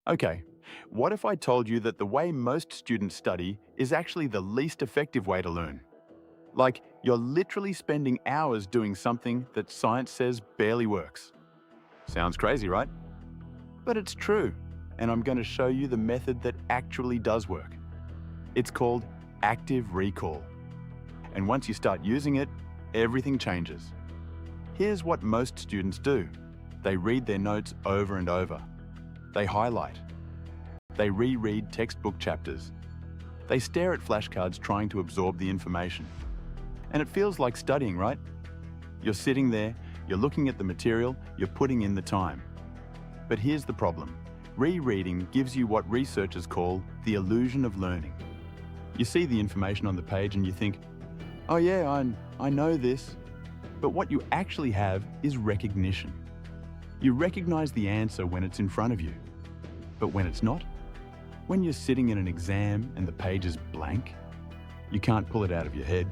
Okay, what if I told you that the way most students study is actually the least effective way to learn? Like, you're literally spending hours doing something that science says barely works. Sounds crazy, right? But it's true, and I'm going to show you the method that actually does work. It's called active recall. And once you start using it, everything changes. Here's what most students do. They read their notes over and over. They highlight. They reread textbook chapters. They stare at flashcards trying to absorb the information. And it feels like studying, right? You're sitting there, you're looking at the material, you're putting in the time. But here's the problem. Rereading gives you what researchers call the illusion of learning. You see the information on the page and you think, oh yeah, I know this. But what you actually have is recognition. You recognize the answer when it's in front of you. But when it's not, when you're sitting in an exam and the page is blank, you can't pull it out of your head.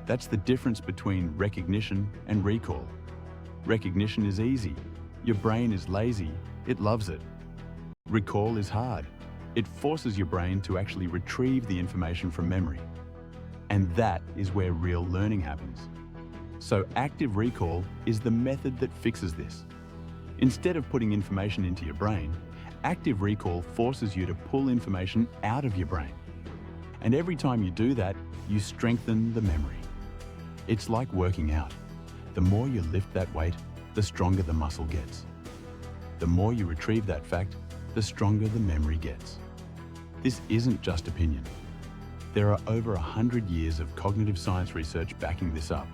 That's the difference between recognition and recall. Recognition is easy. Your brain is lazy. It loves it. Recall is hard. It forces your brain to actually retrieve the information from memory. And that is where real learning happens. So active recall is the method that fixes this. Instead of putting information into your brain, active recall forces you to pull information out of your brain. And every time you do that, you strengthen the memory. It's like working out. The more you lift that weight, the stronger the muscle gets. The more you retrieve that fact, the stronger the memory gets. This isn't just opinion. There are over 100 years of cognitive science research backing this up.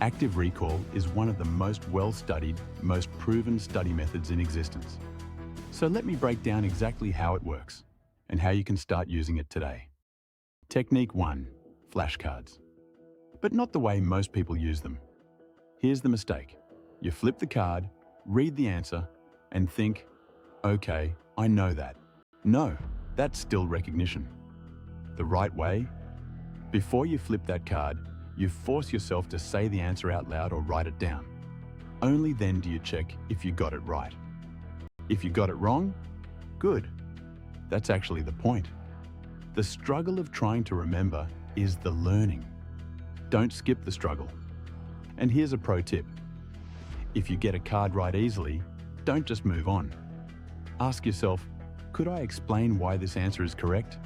Active recall is one of the most well-studied, most proven study methods in existence. So let me break down exactly how it works and how you can start using it today. Technique 1. Flashcards. But not the way most people use them. Here's the mistake. You flip the card, read the answer, and think, okay, I know that. No, that's still recognition. The right way? Before you flip that card, you force yourself to say the answer out loud or write it down. Only then do you check if you got it right. If you got it wrong, good. That's actually the point. The struggle of trying to remember is the learning. Don't skip the struggle. And here's a pro tip. If you get a card right easily, don't just move on. Ask yourself, could I explain why this answer is correct?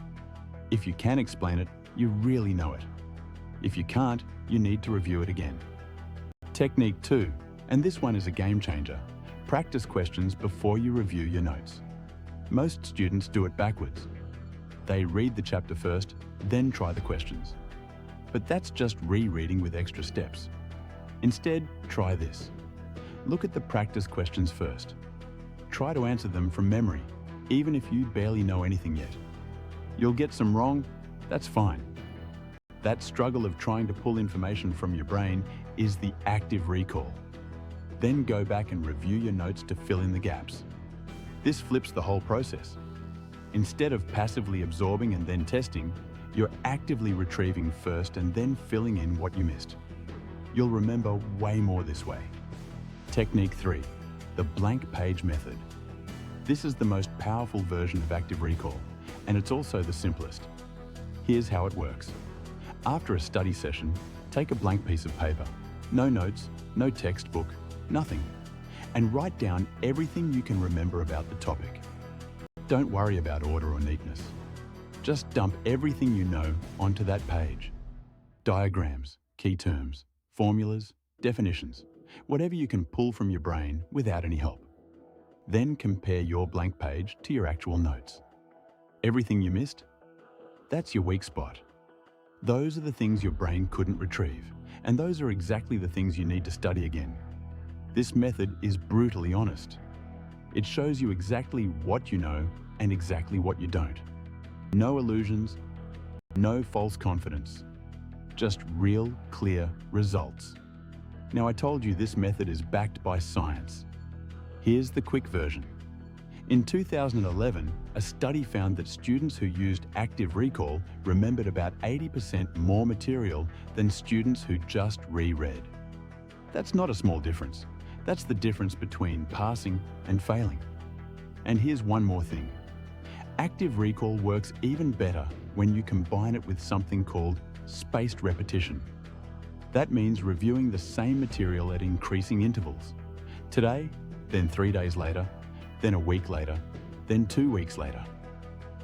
If you can explain it, you really know it. If you can't, you need to review it again. Technique 2, and this one is a game changer. Practice questions before you review your notes. Most students do it backwards. They read the chapter first, then try the questions. But that's just rereading with extra steps. Instead, try this. Look at the practice questions first. Try to answer them from memory, even if you barely know anything yet. You'll get some wrong, that's fine. That struggle of trying to pull information from your brain is the active recall. Then go back and review your notes to fill in the gaps. This flips the whole process. Instead of passively absorbing and then testing, you're actively retrieving first and then filling in what you missed. You'll remember way more this way. Technique 3, the blank page method. This is the most powerful version of active recall, and it's also the simplest. Here's how it works. After a study session, take a blank piece of paper, no notes, no textbook, nothing, and write down everything you can remember about the topic. Don't worry about order or neatness. Just dump everything you know onto that page. Diagrams, key terms, formulas, definitions, whatever you can pull from your brain without any help. Then compare your blank page to your actual notes. Everything you missed? That's your weak spot. Those are the things your brain couldn't retrieve, and those are exactly the things you need to study again. This method is brutally honest. It shows you exactly what you know and exactly what you don't. No illusions, no false confidence. Just real, clear results. Now, I told you this method is backed by science. Here's the quick version. In 2011, a study found that students who used active recall remembered about 80% more material than students who just reread. That's not a small difference. That's the difference between passing and failing. And here's one more thing. Active recall works even better when you combine it with something called spaced repetition. That means reviewing the same material at increasing intervals. Today, then 3 days later, then a week later, then 2 weeks later.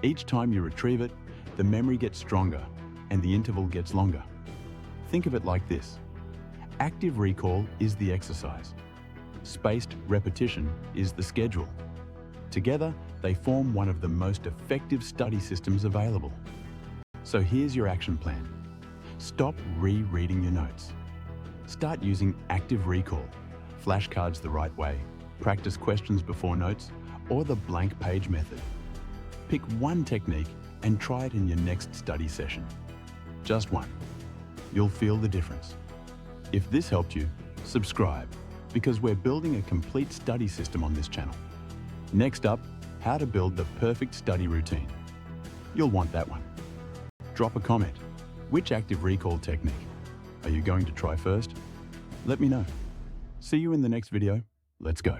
Each time you retrieve it, the memory gets stronger and the interval gets longer. Think of it like this. Active recall is the exercise. Spaced repetition is the schedule. Together, they form one of the most effective study systems available. So here's your action plan. Stop rereading your notes. Start using active recall, flashcards the right way, practice questions before notes, or the blank page method. Pick one technique and try it in your next study session. Just one. You'll feel the difference. If this helped you, subscribe, because we're building a complete study system on this channel. Next up, how to build the perfect study routine. You'll want that one. Drop a comment. Which active recall technique are you going to try first? Let me know. See you in the next video. Let's go.